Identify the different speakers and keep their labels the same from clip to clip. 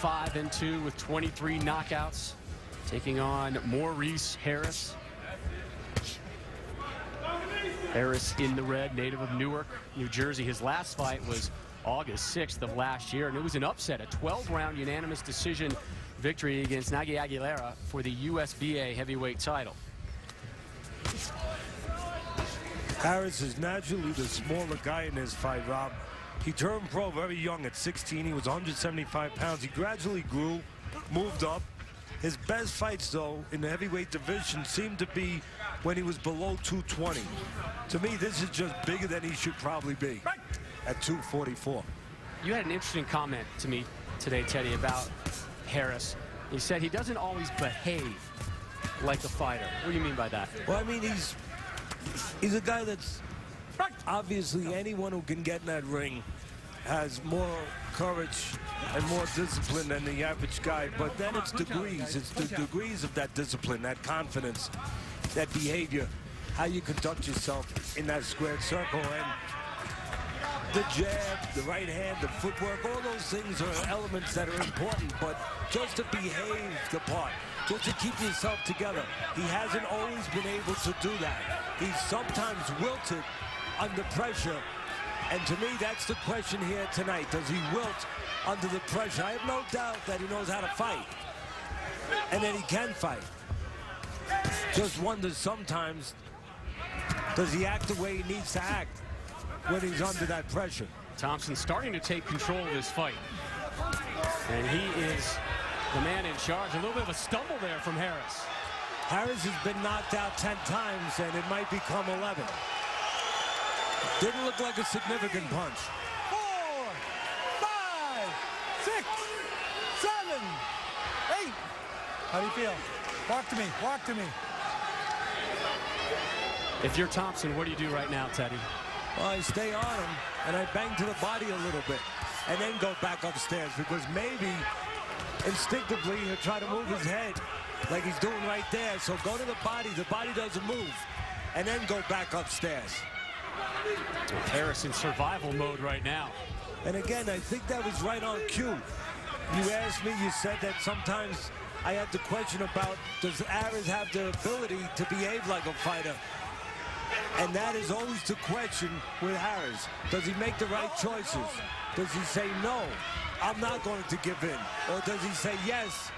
Speaker 1: 25-2 with 23 knockouts, taking on Maurice Harris. Harris in the red, native of Newark, New Jersey. His last fight was August 6th of last year, and it was an upset, a 12-round unanimous decision victory against Nagy Aguilera for the USBA heavyweight title.
Speaker 2: Harris is naturally the smaller guy in this fight, Rob. He turned pro very young at 16. He was 175 pounds. He gradually grew, moved up. His best fights, though, in the heavyweight division seemed to be when he was below 220. To me, this is just bigger than he should probably be at 244.
Speaker 1: You had an interesting comment to me today, Teddy, about Harris. He said he doesn't always behave like a fighter. What do you mean by that?
Speaker 2: Well, I mean, he's a guy that's obviously anyone who can get in that ring has more courage and more discipline than the average guy, but then it's degrees. It's the degrees of that discipline, that confidence, that behavior, how you conduct yourself in that squared circle. And the jab, the right hand, the footwork, all those things are elements that are important, but just to behave the part, just to keep yourself together, he hasn't always been able to do that. He's sometimes wilted under pressure, and to me, that's the question here tonight. Does he wilt under the pressure? I have no doubt that he knows how to fight, and that he can fight. Just wonder sometimes, does he act the way he needs to act when he's under that pressure?
Speaker 1: Thompson starting to take control of this fight, and he is the man in charge. A little bit of a stumble there from Harris.
Speaker 2: Harris has been knocked out 10 times, and it might become 11. Didn't look like a significant punch.
Speaker 3: 4, 5, 6, 7, 8. How do you feel? Walk to me. Walk to me.
Speaker 1: If you're Thompson, what do you do right now, Teddy?
Speaker 2: Well, I stay on him, and I bang to the body a little bit, and then go back upstairs, because maybe instinctively he'll try to move his head like he's doing right there. So go to the body doesn't move, and then go back upstairs.
Speaker 1: Harris in survival mode right now.
Speaker 2: And again, I think that was right on cue. You asked me, you said that sometimes I had the question about, does Harris have the ability to behave like a fighter? And that is always the question with Harris. Does he make the right choices? Does he say, no, I'm not going to give in? Or does he say, yes,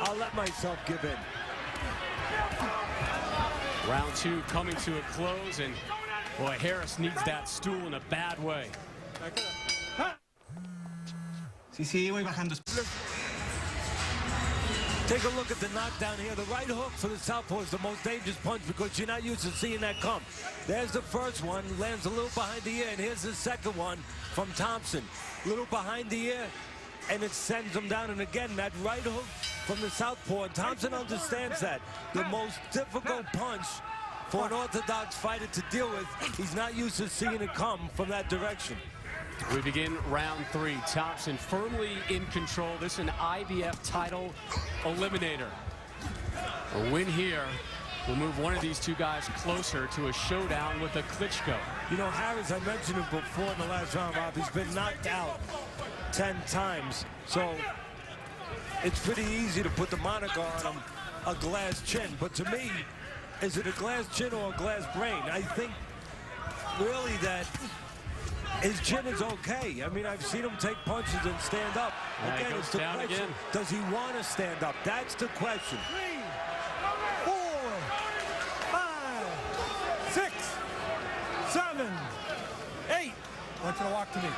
Speaker 2: I'll let myself give in?
Speaker 1: Round 2 coming to a close, and boy, Harris needs that stool in a bad way.
Speaker 4: Sí, voy bajando.
Speaker 2: Take a look at the knockdown here. The right hook for the southpaw is the most dangerous punch because you're not used to seeing that come. There's the first one, lands a little behind the ear, and here's the second one from Thompson. A little behind the ear, and it sends him down. And again, that right hook from the southpaw, and Thompson understands that. The most difficult punch for an orthodox fighter to deal with. He's not used to seeing it come from that direction.
Speaker 1: We begin round 3. Thompson firmly in control. This is an IBF title eliminator. A win here will move one of these two guys closer to a showdown with a Klitschko.
Speaker 2: You know, Harris, I mentioned him before in the last round, Rob. He's been knocked out 10 times. So it's pretty easy to put the moniker on him, a glass chin. But to me, is it a glass chin or a glass brain? I think really that his chin is okay. I mean, I've seen him take punches and stand up. Again, it's the question, does he want to stand up? That's the question.
Speaker 3: 3, 4, 5, 6, 7, 8. I want you to walk to me.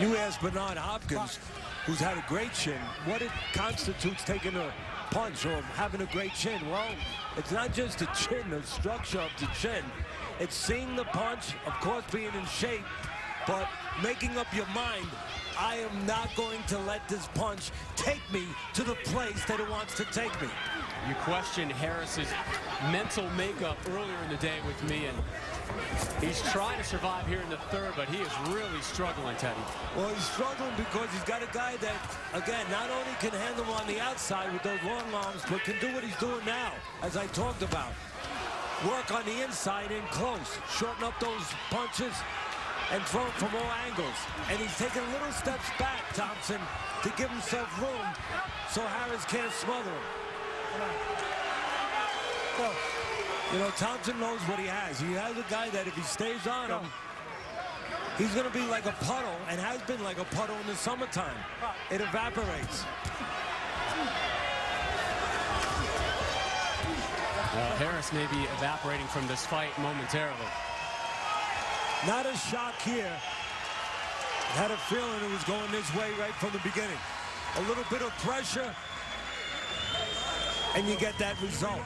Speaker 2: You asked Bernard Hopkins, who's had a great chin, what it constitutes taking a punch or having a great chin. Well, it's not just the chin, the structure of the chin. It's seeing the punch, of course being in shape, but making up your mind, I am not going to let this punch take me to the place that it wants to take me.
Speaker 1: You questioned Harris's mental makeup earlier in the day with me, and he's trying to survive here in the third, but he is really struggling, Teddy.
Speaker 2: Well, he's struggling because he's got a guy that, again, not only can handle him on the outside with those long arms, but can do what he's doing now, as I talked about. Work on the inside in close, shorten up those punches, and throw it from all angles. And he's taking little steps back, Thompson, to give himself room so Harris can't smother him.
Speaker 3: Go.
Speaker 2: You know, Thompson knows what he has. He has a guy that if he stays on him, he's going to be like a puddle, and has been like a puddle in the summertime. It evaporates.
Speaker 1: Harris may be evaporating from this fight momentarily.
Speaker 2: Not a shock here. Had a feeling it was going this way right from the beginning. A little bit of pressure, and you get that result.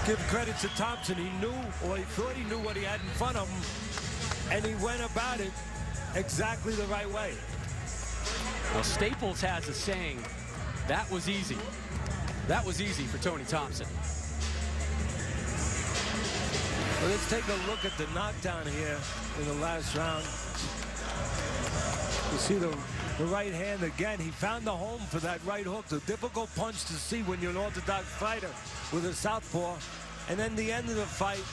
Speaker 2: Give credit to Thompson. He knew, or he thought he knew what he had in front of him, and he went about it exactly the right way.
Speaker 1: Well, Staples has a saying, that was easy. That was easy for Tony Thompson.
Speaker 2: Well, let's take a look at the knockdown here in the last round. You see the right hand again. He found the home for that right hook. The difficult punch to see when you're an orthodox fighter with a southpaw. And then the end of the fight,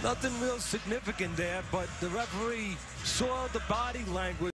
Speaker 2: nothing real significant there, but the referee saw the body language.